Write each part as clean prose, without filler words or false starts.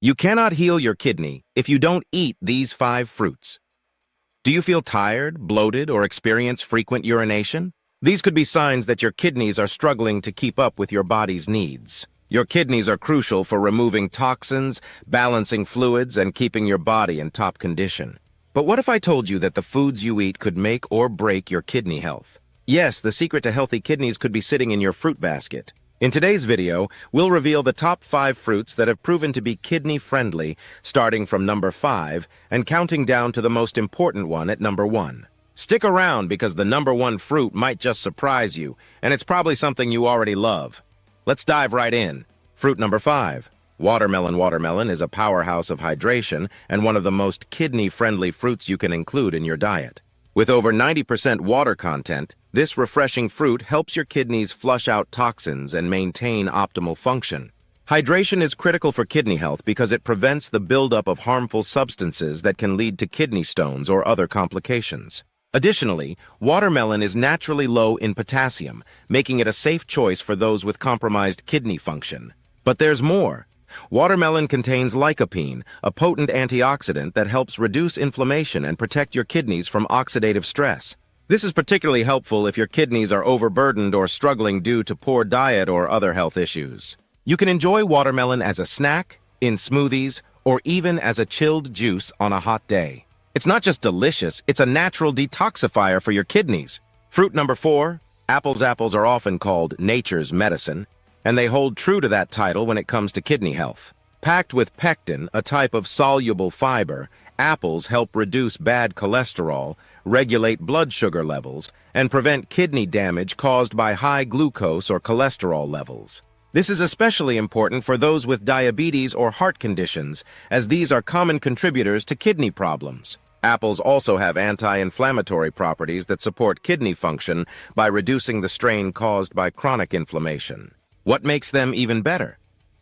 You cannot heal your kidney if you don't eat these 5 fruits. Do you feel tired, bloated, or experience frequent urination? These could be signs that your kidneys are struggling to keep up with your body's needs. Your kidneys are crucial for removing toxins, balancing fluids, and keeping your body in top condition. But what if I told you that the foods you eat could make or break your kidney health? Yes, the secret to healthy kidneys could be sitting in your fruit basket. In today's video, we'll reveal the top 5 fruits that have proven to be kidney-friendly, starting from number 5 and counting down to the most important one at number 1. Stick around because the number 1 fruit might just surprise you, and it's probably something you already love. Let's dive right in. Fruit number 5. Watermelon. Watermelon is a powerhouse of hydration and one of the most kidney-friendly fruits you can include in your diet. With over 90% water content, this refreshing fruit helps your kidneys flush out toxins and maintain optimal function. Hydration is critical for kidney health because it prevents the buildup of harmful substances that can lead to kidney stones or other complications. Additionally, watermelon is naturally low in potassium, making it a safe choice for those with compromised kidney function. But there's more. Watermelon contains lycopene, a potent antioxidant that helps reduce inflammation and protect your kidneys from oxidative stress. This is particularly helpful if your kidneys are overburdened or struggling due to poor diet or other health issues. You can enjoy watermelon as a snack, in smoothies, or even as a chilled juice on a hot day. It's not just delicious, it's a natural detoxifier for your kidneys. Fruit number 4. Apples. Apples are often called nature's medicine, and they hold true to that title when it comes to kidney health. Packed with pectin, a type of soluble fiber, apples help reduce bad cholesterol, regulate blood sugar levels, and prevent kidney damage caused by high glucose or cholesterol levels. This is especially important for those with diabetes or heart conditions, as these are common contributors to kidney problems. Apples also have anti-inflammatory properties that support kidney function by reducing the strain caused by chronic inflammation. What makes them even better?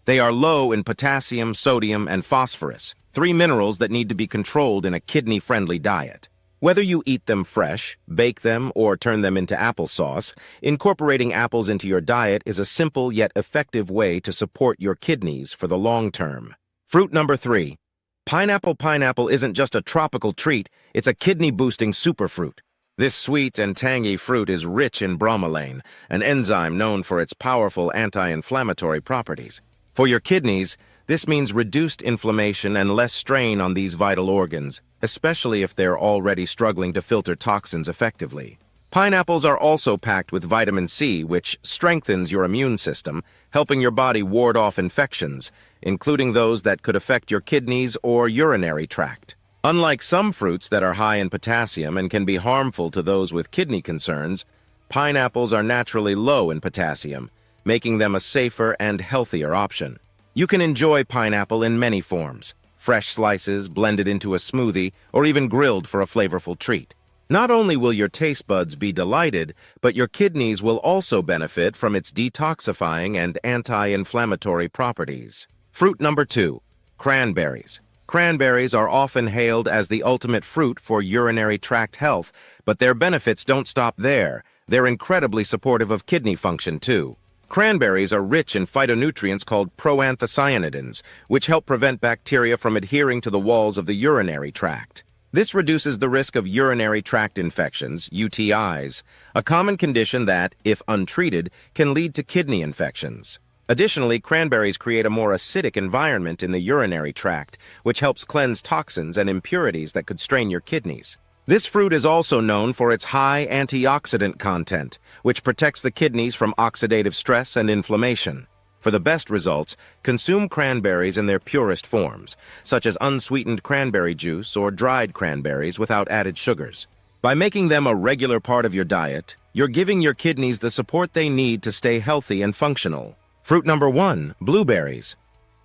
They are low in potassium, sodium, and phosphorus, 3 minerals that need to be controlled in a kidney-friendly diet. Whether you eat them fresh, bake them, or turn them into applesauce, incorporating apples into your diet is a simple yet effective way to support your kidneys for the long term. Fruit number 3. Pineapple. Pineapple isn't just a tropical treat, it's a kidney-boosting superfruit. This sweet and tangy fruit is rich in bromelain, an enzyme known for its powerful anti-inflammatory properties. For your kidneys, this means reduced inflammation and less strain on these vital organs, especially if they're already struggling to filter toxins effectively. Pineapples are also packed with vitamin C, which strengthens your immune system, helping your body ward off infections, including those that could affect your kidneys or urinary tract. Unlike some fruits that are high in potassium and can be harmful to those with kidney concerns, pineapples are naturally low in potassium, making them a safer and healthier option. You can enjoy pineapple in many forms: fresh slices, blended into a smoothie, or even grilled for a flavorful treat. Not only will your taste buds be delighted, but your kidneys will also benefit from its detoxifying and anti-inflammatory properties. Fruit number 2. Cranberries. Cranberries are often hailed as the ultimate fruit for urinary tract health, but their benefits don't stop there. They're incredibly supportive of kidney function, too. Cranberries are rich in phytonutrients called proanthocyanidins, which help prevent bacteria from adhering to the walls of the urinary tract. This reduces the risk of urinary tract infections, UTIs, a common condition that, if untreated, can lead to kidney infections. Additionally, cranberries create a more acidic environment in the urinary tract, which helps cleanse toxins and impurities that could strain your kidneys. This fruit is also known for its high antioxidant content, which protects the kidneys from oxidative stress and inflammation. For the best results, consume cranberries in their purest forms, such as unsweetened cranberry juice or dried cranberries without added sugars. By making them a regular part of your diet, you're giving your kidneys the support they need to stay healthy and functional. Fruit number 1. Blueberries.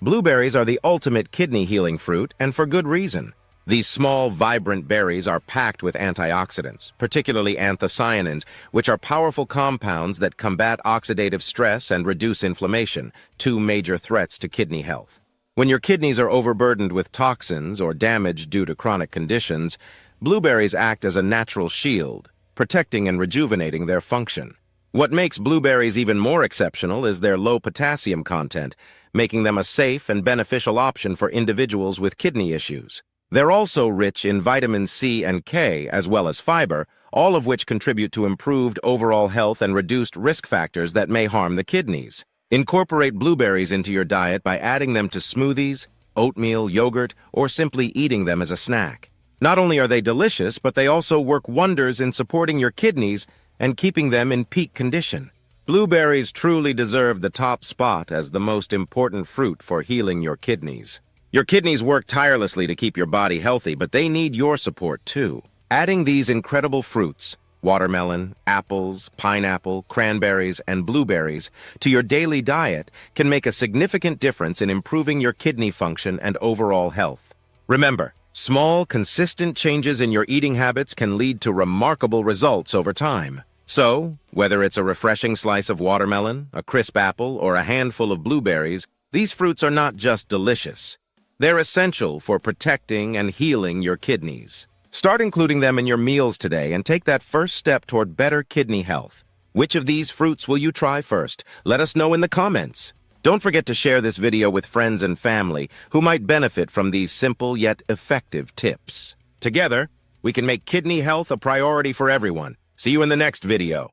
Blueberries are the ultimate kidney-healing fruit, and for good reason. These small, vibrant berries are packed with antioxidants, particularly anthocyanins, which are powerful compounds that combat oxidative stress and reduce inflammation, 2 major threats to kidney health. When your kidneys are overburdened with toxins or damaged due to chronic conditions, blueberries act as a natural shield, protecting and rejuvenating their function. What makes blueberries even more exceptional is their low potassium content, making them a safe and beneficial option for individuals with kidney issues. They're also rich in vitamin C and K, as well as fiber, all of which contribute to improved overall health and reduced risk factors that may harm the kidneys. Incorporate blueberries into your diet by adding them to smoothies, oatmeal, yogurt, or simply eating them as a snack. Not only are they delicious, but they also work wonders in supporting your kidneys and keeping them in peak condition. Blueberries truly deserve the top spot as the most important fruit for healing your kidneys. Your kidneys work tirelessly to keep your body healthy, but they need your support too. Adding these incredible fruits, watermelon, apples, pineapple, cranberries, and blueberries, to your daily diet can make a significant difference in improving your kidney function and overall health. Remember, small, consistent changes in your eating habits can lead to remarkable results over time. So, whether it's a refreshing slice of watermelon, a crisp apple, or a handful of blueberries, these fruits are not just delicious. They're essential for protecting and healing your kidneys. Start including them in your meals today and take that first step toward better kidney health. Which of these fruits will you try first? Let us know in the comments. Don't forget to share this video with friends and family who might benefit from these simple yet effective tips. Together, we can make kidney health a priority for everyone. See you in the next video.